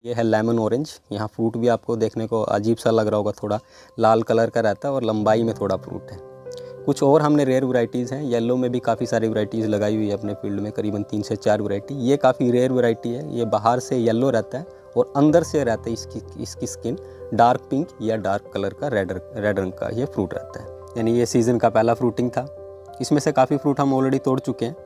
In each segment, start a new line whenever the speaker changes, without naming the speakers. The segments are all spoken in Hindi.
ये है लेमन ऑरेंज। यहाँ फ्रूट भी आपको देखने को अजीब सा लग रहा होगा, थोड़ा लाल कलर का रहता है और लंबाई में थोड़ा फ्रूट है। कुछ और हमने रेयर वैरायटीज़ हैं। येलो में भी काफ़ी सारी वैरायटीज़ लगाई हुई है अपने फील्ड में, करीबन 3 से 4 वैरायटी। ये काफ़ी रेयर वैरायटी है। ये बाहर से येलो रहता है और अंदर से रहता है इसकी स्किन डार्क पिंक या डार्क कलर का रेड रंग का ये फ्रूट रहता है। यानी ये सीज़न का पहला फ्रूटिंग था। इसमें से काफ़ी फ्रूट हम ऑलरेडी तोड़ चुके हैं।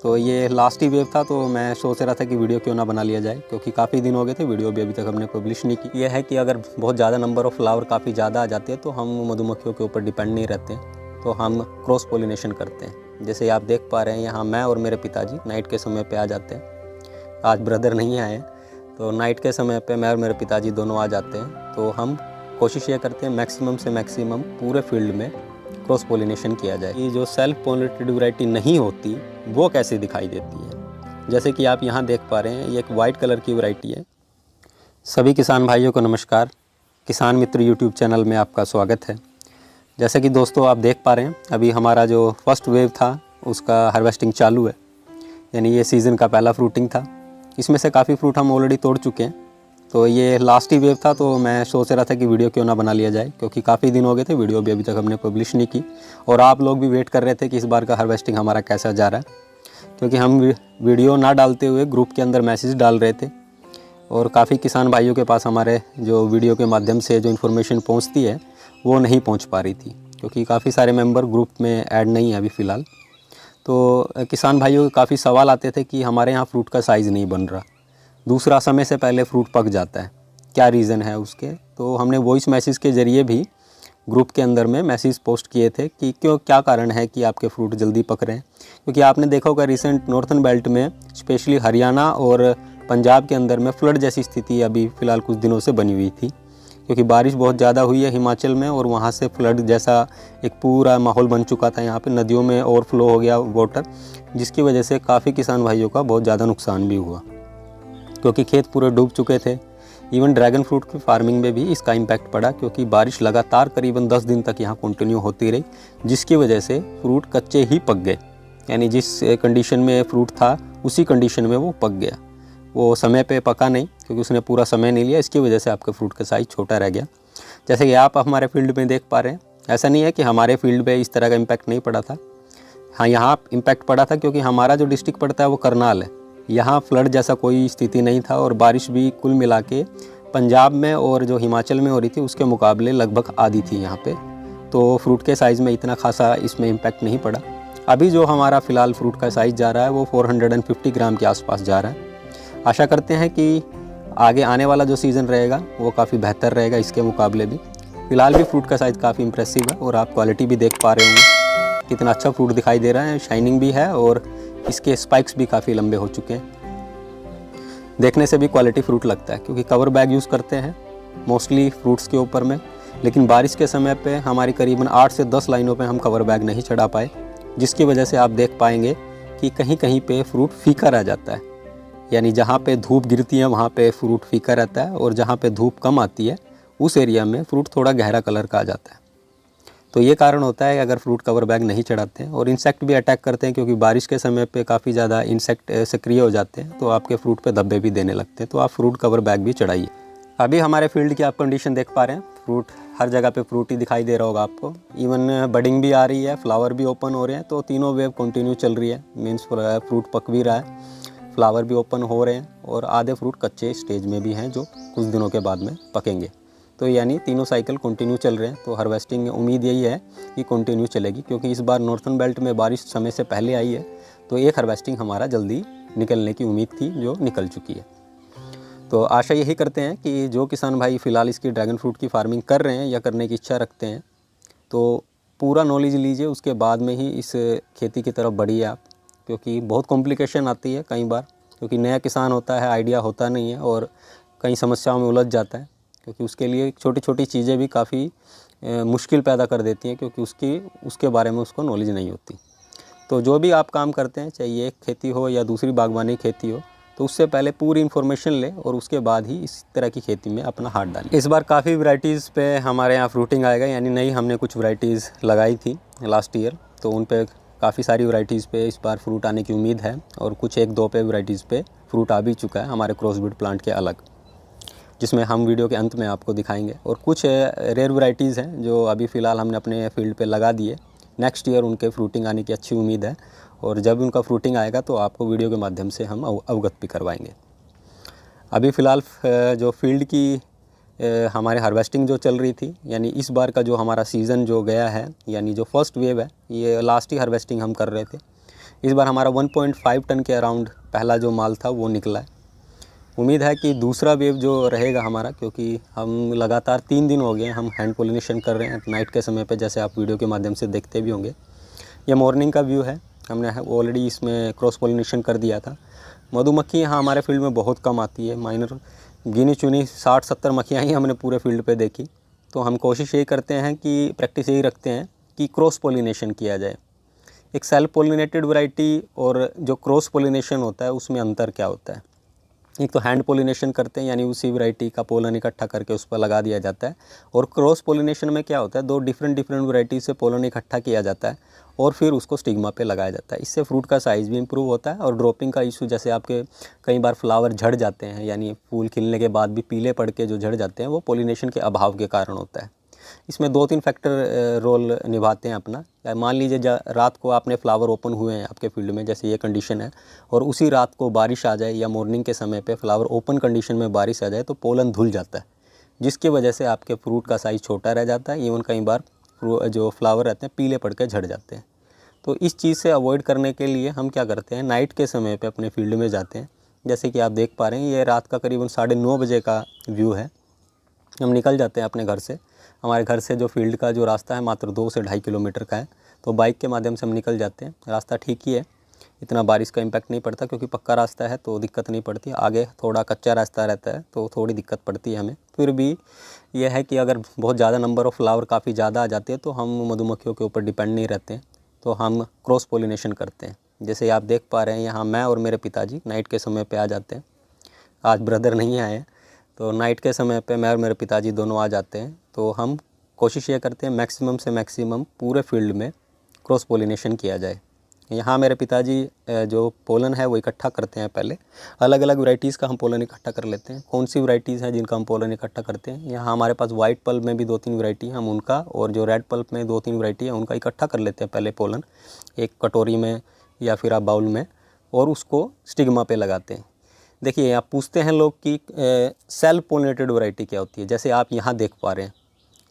तो ये लास्ट ही वेव था, तो मैं सोच रहा था कि वीडियो क्यों ना बना लिया जाए, क्योंकि काफ़ी दिन हो गए थे, वीडियो भी अभी तक हमने पब्लिश नहीं की। यह है कि अगर बहुत ज़्यादा नंबर ऑफ़ फ्लावर काफ़ी ज़्यादा आ जाते हैं तो हम मधुमक्खियों के ऊपर डिपेंड नहीं रहते, तो हम क्रॉस पोलिनेशन करते हैं। जैसे आप देख पा रहे हैं यहाँ मैं और मेरे पिताजी नाइट के समय पे आ जाते हैं। आज ब्रदर नहीं आए, तो नाइट के समय पे मैं और मेरे पिताजी दोनों आ जाते हैं। तो हम कोशिश ये करते हैं मैक्सिमम से मैक्सिमम पूरे फील्ड में क्रॉस पोलिनेशन किया जाए। ये जो सेल्फ पोलिनेटेड वैरायटी नहीं होती वो कैसे दिखाई देती है, जैसे कि आप यहाँ देख पा रहे हैं, ये एक वाइट कलर की वैरायटी है। सभी किसान भाइयों को नमस्कार। किसान मित्र यूट्यूब चैनल में आपका स्वागत है। जैसे कि दोस्तों आप देख पा रहे हैं, अभी हमारा जो फर्स्ट वेव था उसका हार्वेस्टिंग चालू है। यानी ये सीज़न का पहला फ्रूटिंग था। इसमें से काफ़ी फ्रूट हम ऑलरेडी तोड़ चुके हैं। तो ये लास्ट ही वेव था, तो मैं सोच रहा था कि वीडियो क्यों ना बना लिया जाए, क्योंकि काफ़ी दिन हो गए थे, वीडियो भी अभी तक हमने पब्लिश नहीं की। और आप लोग भी वेट कर रहे थे कि इस बार का हार्वेस्टिंग हमारा कैसा जा रहा है, क्योंकि हम वीडियो ना डालते हुए ग्रुप के अंदर मैसेज डाल रहे थे। और काफ़ी किसान भाइयों के पास हमारे जो वीडियो के माध्यम से जो इन्फॉर्मेशन पहुँचती है वो नहीं पहुँच पा रही थी, क्योंकि काफ़ी सारे मेम्बर ग्रुप में ऐड नहीं है अभी फ़िलहाल। तो किसान भाइयों के काफ़ी सवाल आते थे कि हमारे यहाँ फ्रूट का साइज़ नहीं बन रहा, दूसरा समय से पहले फ्रूट पक जाता है, क्या रीज़न है उसके। तो हमने वॉइस मैसेज के ज़रिए भी ग्रुप के अंदर में मैसेज पोस्ट किए थे कि क्या कारण है कि आपके फ्रूट जल्दी पक रहे हैं। क्योंकि आपने देखा होगा रिसेंट नॉर्थन बेल्ट में, स्पेशली हरियाणा और पंजाब के अंदर में फ्लड जैसी स्थिति अभी फ़िलहाल कुछ दिनों से बनी हुई थी, क्योंकि बारिश बहुत ज़्यादा हुई है हिमाचल में, और वहाँ से फ्लड जैसा एक पूरा माहौल बन चुका था। यहाँ पे नदियों में ओवरफ्लो हो गया वाटर, जिसकी वजह से काफ़ी किसान भाइयों का बहुत ज़्यादा नुकसान भी हुआ, क्योंकि खेत पूरे डूब चुके थे। इवन ड्रैगन फ्रूट की फार्मिंग में भी इसका इम्पैक्ट पड़ा, क्योंकि बारिश लगातार करीबन 10 दिन तक यहाँ कंटिन्यू होती रही, जिसकी वजह से फ्रूट कच्चे ही पक गए। यानी जिस कंडीशन में फ्रूट था उसी कंडीशन में वो पक गया, वो समय पे पका नहीं, क्योंकि उसने पूरा समय नहीं लिया। इसकी वजह से आपके फ्रूट का साइज़ छोटा रह गया। जैसे कि आप हमारे फील्ड में देख पा रहे हैं, ऐसा नहीं है कि हमारे फील्ड में इस तरह का इम्पैक्ट नहीं पड़ा था। हाँ, यहाँ इम्पैक्ट पड़ा था, क्योंकि हमारा जो डिस्ट्रिक्ट पड़ता है वो करनाल है। यहाँ फ्लड जैसा कोई स्थिति नहीं था, और बारिश भी कुल मिला के पंजाब में और जो हिमाचल में हो रही थी उसके मुकाबले लगभग आधी थी यहाँ पे। तो फ्रूट के साइज़ में इतना खासा इसमें इम्पैक्ट नहीं पड़ा। अभी जो हमारा फ़िलहाल फ्रूट का साइज़ जा रहा है वो 450 ग्राम के आसपास जा रहा है। आशा करते हैं कि आगे आने वाला जो सीज़न रहेगा वो काफ़ी बेहतर रहेगा इसके मुकाबले भी। फ़िलहाल भी फ्रूट का साइज़ काफ़ी इंप्रेसिव है, और आप क्वालिटी भी देख पा रहे होंगे कितना अच्छा फ्रूट दिखाई दे रहा है। शाइनिंग भी है और इसके स्पाइक्स भी काफ़ी लंबे हो चुके हैं। देखने से भी क्वालिटी फ्रूट लगता है, क्योंकि कवर बैग यूज़ करते हैं मोस्टली फ्रूट्स के ऊपर में। लेकिन बारिश के समय पे हमारी करीबन 8 से 10 लाइनों पे हम कवर बैग नहीं चढ़ा पाए, जिसकी वजह से आप देख पाएंगे कि कहीं कहीं पे फ्रूट फीका रह जाता है। यानी जहाँ पे धूप गिरती है वहाँ पे फ्रूट फीका रहता है, और जहाँ पे धूप कम आती है उस एरिया में फ्रूट थोड़ा गहरा कलर का आ जाता है। तो ये कारण होता है कि अगर फ्रूट कवर बैग नहीं चढ़ाते हैं, और इंसेक्ट भी अटैक करते हैं, क्योंकि बारिश के समय पे काफ़ी ज़्यादा इंसेक्ट सक्रिय हो जाते हैं, तो आपके फ्रूट पे धब्बे भी देने लगते हैं। तो आप फ्रूट कवर बैग भी चढ़ाइए। अभी हमारे फील्ड की आप कंडीशन देख पा रहे हैं, फ्रूट हर जगह पे फ्रूट ही दिखाई दे रहा होगा आपको। इवन बडिंग भी आ रही है, फ्लावर भी ओपन हो रहे हैं, तो तीनों वेव कंटिन्यू चल रही है। मीन्स फ्रूट पक भी रहा है, फ्लावर भी ओपन हो रहे हैं, और आधे फ्रूट कच्चे स्टेज में भी हैं जो कुछ दिनों के बाद में पकेंगे। तो यानी तीनों साइकिल कंटिन्यू चल रहे हैं। तो हार्वेस्टिंग उम्मीद यही है कि कंटिन्यू चलेगी, क्योंकि इस बार नॉर्थन बेल्ट में बारिश समय से पहले आई है, तो एक हार्वेस्टिंग हमारा जल्दी निकलने की उम्मीद थी, जो निकल चुकी है। तो आशा यही करते हैं कि जो किसान भाई फ़िलहाल इसकी ड्रैगन फ्रूट की फार्मिंग कर रहे हैं या करने की इच्छा रखते हैं, तो पूरा नॉलेज लीजिए, उसके बाद में ही इस खेती की तरफ बढ़िए आप, क्योंकि बहुत कॉम्प्लिकेशन आती है कई बार, क्योंकि नया किसान होता है, आइडिया होता नहीं है, और कई समस्याओं में उलझ जाता है, क्योंकि उसके लिए छोटी छोटी चीज़ें भी काफ़ी मुश्किल पैदा कर देती हैं, क्योंकि उसके बारे में उसको नॉलेज नहीं होती। तो जो भी आप काम करते हैं, चाहे ये खेती हो या दूसरी बागवानी खेती हो, तो उससे पहले पूरी इन्फॉर्मेशन लें, और उसके बाद ही इस तरह की खेती में अपना हाथ डालें। इस बार काफ़ी वैरायटीज़ पे हमारे यहाँ फ्रूटिंग आएगा, यानी नई हमने कुछ वैरायटीज़ लगाई थी लास्ट ईयर, तो उन पे काफ़ी सारी वैरायटीज़ पे इस बार फ्रूट आने की उम्मीद है, और कुछ 1-2 पे वैरायटीज़ पे फ्रूट आ भी चुका है हमारे क्रॉसब्रीड प्लांट के अलग। जिसमें हम वीडियो के अंत में आपको दिखाएंगे। और कुछ रेयर वैरायटीज़ हैं जो अभी फ़िलहाल हमने अपने फील्ड पे लगा दिए। नेक्स्ट ईयर उनके फ्रूटिंग आने की अच्छी उम्मीद है, और जब उनका फ्रूटिंग आएगा तो आपको वीडियो के माध्यम से हम अवगत भी करवाएंगे। अभी फ़िलहाल जो फील्ड की हमारे हार्वेस्टिंग जो चल रही थी, यानी इस बार का जो हमारा सीज़न जो गया है, यानी जो फर्स्ट वेव है, ये लास्ट ही हार्वेस्टिंग हम कर रहे थे। इस बार हमारा 1.5 टन के अराउंड पहला जो माल था वो निकला है। उम्मीद है कि दूसरा वेव जो रहेगा हमारा, क्योंकि हम लगातार 3 दिन हो गए हम हैंड पोलिनेशन कर रहे हैं नाइट के समय पे, जैसे आप वीडियो के माध्यम से देखते भी होंगे। ये मॉर्निंग का व्यू है, हमने ऑलरेडी इसमें क्रॉस पोलिनेशन कर दिया था। मधुमक्खी यहाँ हमारे फील्ड में बहुत कम आती है, माइनर गिनी चुनी 60-70 मक्खियाँ ही हमने पूरे फील्ड पे देखी। तो हम कोशिश यही करते हैं कि प्रैक्टिस यही रखते हैं कि क्रॉस पोलिनेशन किया जाए। एक सेल्फ पोलिनेटेड वैरायटी और जो क्रॉस पोलिनेशन होता है उसमें अंतर क्या होता है। एक तो हैंड पोलिनेशन करते हैं, यानी उसी वैरायटी का पोलन इकट्ठा करके उस पर लगा दिया जाता है। और क्रॉस पोलिनेशन में क्या होता है, 2 डिफरेंट वैरायटी से पोलन इकट्ठा किया जाता है और फिर उसको स्टिग्मा पे लगाया जाता है। इससे फ्रूट का साइज़ भी इम्प्रूव होता है और ड्रॉपिंग का इशू, जैसे आपके कई बार फ्लावर झड़ जाते हैं, यानी फूल खिलने के बाद भी पीले पड़ के जो झड़ जाते हैं, वो पोलिनेशन के अभाव के कारण होता है। इसमें 2-3 फैक्टर रोल निभाते हैं अपना। मान लीजिए रात को आपने फ्लावर ओपन हुए हैं आपके फील्ड में, जैसे ये कंडीशन है, और उसी रात को बारिश आ जाए या मॉर्निंग के समय पे फ्लावर ओपन कंडीशन में बारिश आ जाए तो पोलन धुल जाता है, जिसकी वजह से आपके फ्रूट का साइज़ छोटा रह जाता है। इवन कई बार जो फ्लावर रहते हैं पीले पड़ के झड़ जाते हैं। तो इस चीज़ से अवॉइड करने के लिए हम क्या करते हैं, नाइट के समय पर अपने फील्ड में जाते हैं। जैसे कि आप देख पा रहे हैं, ये रात का करीबन 9:30 बजे का व्यू है। हम निकल जाते हैं अपने घर से। हमारे घर से जो फील्ड का जो रास्ता है मात्र 2 से 2.5 किलोमीटर का है, तो बाइक के माध्यम से हम निकल जाते हैं। रास्ता ठीक ही है, इतना बारिश का इम्पैक्ट नहीं पड़ता क्योंकि पक्का रास्ता है तो दिक्कत नहीं पड़ती। आगे थोड़ा कच्चा रास्ता रहता है तो थोड़ी दिक्कत पड़ती है हमें। फिर भी यह है कि अगर बहुत ज़्यादा नंबर ऑफ़ फ्लावर काफ़ी ज़्यादा आ जाते हैं तो हम मधुमक्खियों के ऊपर डिपेंड नहीं रहते हैं, तो हम क्रॉस पोलिनेशन करते हैं। जैसे आप देख पा रहे हैं, यहाँ मैं और मेरे पिताजी नाइट के समय पर आ जाते हैं। आज ब्रदर नहीं आए हैं, तो नाइट के समय पे मैं और मेरे पिताजी दोनों आ जाते हैं। तो हम कोशिश ये करते हैं मैक्सिमम से मैक्सिमम पूरे फील्ड में क्रॉस पोलिनेशन किया जाए। यहाँ मेरे पिताजी जो पोलन है वो इकट्ठा करते हैं। पहले अलग अलग वैरायटीज़ का हम पोलन इकट्ठा कर लेते हैं। कौन सी वैरायटीज़ हैं जिनका हम पोलन इकट्ठा करते हैं, यहाँ हमारे पास वाइट पल्प में भी 2-3 वैरायटी हैं, हम उनका, और जो रेड पल्प में 2-3 वैरायटी है उनका इकट्ठा कर लेते हैं पहले पोलन एक कटोरी में या फिर आप बाउल में, और उसको स्टिग्मा पे लगाते हैं। देखिए, आप पूछते हैं लोग कि सेल्फ पोलिनेटेड वैरायटी क्या होती है। जैसे आप यहाँ देख पा रहे हैं,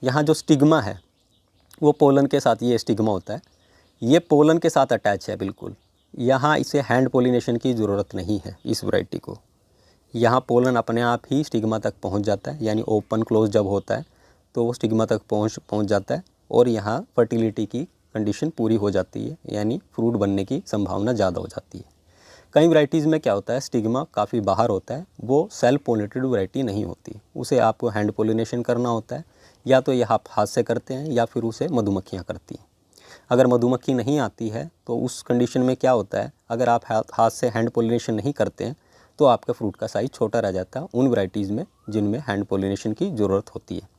यहाँ जो स्टिग्मा है वो पोलन के साथ, ये स्टिग्मा होता है, ये पोलन के साथ अटैच है बिल्कुल। यहाँ इसे हैंड पोलिनेशन की ज़रूरत नहीं है इस वैरायटी को। यहाँ पोलन अपने आप ही स्टिग्मा तक पहुँच जाता है, यानी ओपन क्लोज जब होता है तो वो स्टिग्मा तक पहुँच जाता है, और यहाँ फर्टिलिटी की कंडीशन पूरी हो जाती है, यानी फ्रूट बनने की संभावना ज़्यादा हो जाती है। कई वैरायटीज़ में क्या होता है, स्टिग्मा काफ़ी बाहर होता है, वो सेल्फ पोलिनेटेड वैरायटी नहीं होती, उसे आपको हैंड पोलिनेशन करना होता है, या तो यह आप हाथ से करते हैं या फिर उसे मधुमक्खियाँ करती हैं। अगर मधुमक्खी नहीं आती है तो उस कंडीशन में क्या होता है, अगर आप हाथ से हैंड पोलिनेशन नहीं करते हैं तो आपके फ्रूट का साइज़ छोटा रह जाता है उन वैरायटीज़ में जिनमें हैंड पोलिनेशन की ज़रूरत होती है।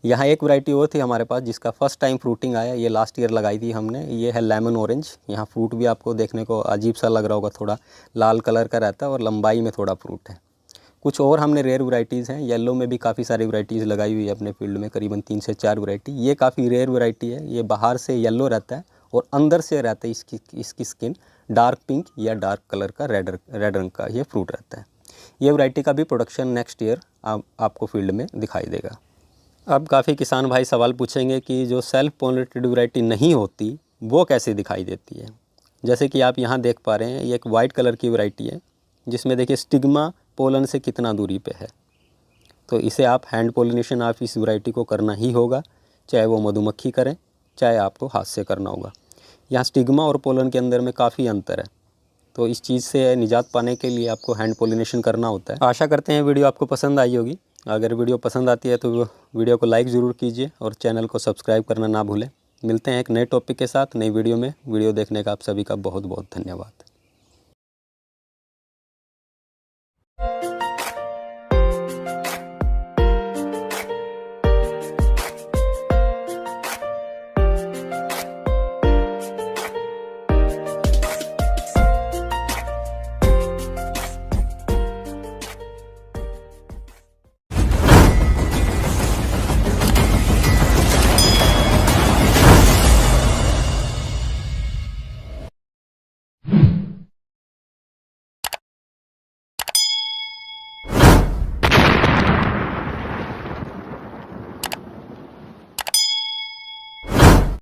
यहाँ एक वैरायटी और थी हमारे पास जिसका फर्स्ट टाइम फ्रूटिंग आया, ये लास्ट ईयर लगाई थी हमने, ये है लेमन ऑरेंज। यहाँ फ्रूट भी आपको देखने को अजीब सा लग रहा होगा, थोड़ा लाल कलर का रहता है और लंबाई में थोड़ा फ्रूट है। कुछ और हमने रेयर वैरायटीज़ हैं, येलो में भी काफ़ी सारी वैरायटीज़ लगाई हुई है अपने फील्ड में, करीबन 3 से 4 वैरायटी। ये काफ़ी रेयर वैरायटी है, ये बाहर से येलो रहता है और अंदर से रहता है इसकी स्किन डार्क पिंक या डार्क कलर का रेड रंग का ये फ्रूट रहता है। ये वैरायटी का भी प्रोडक्शन नेक्स्ट ईयर आपको फील्ड में दिखाई देगा। अब काफ़ी किसान भाई सवाल पूछेंगे कि जो सेल्फ पोलिनेटेड वैरायटी नहीं होती वो कैसे दिखाई देती है। जैसे कि आप यहाँ देख पा रहे हैं, ये एक वाइट कलर की वैरायटी है जिसमें देखिए स्टिग्मा पोलन से कितना दूरी पे है। तो इसे आप हैंड पोलिनेशन आप इस वैरायटी को करना ही होगा, चाहे वो मधुमक्खी करें चाहे आपको हाथ से करना होगा। यहाँ स्टिग्मा और पोलन के अंदर में काफ़ी अंतर है, तो इस चीज़ से निजात पाने के लिए आपको हैंड पोलिनेशन करना होता है। आशा करते हैं वीडियो आपको पसंद आई होगी। अगर वीडियो पसंद आती है तो वीडियो को लाइक ज़रूर कीजिए और चैनल को सब्सक्राइब करना ना भूलें। मिलते हैं एक नए टॉपिक के साथ नई वीडियो में। वीडियो देखने का आप सभी का बहुत बहुत धन्यवाद।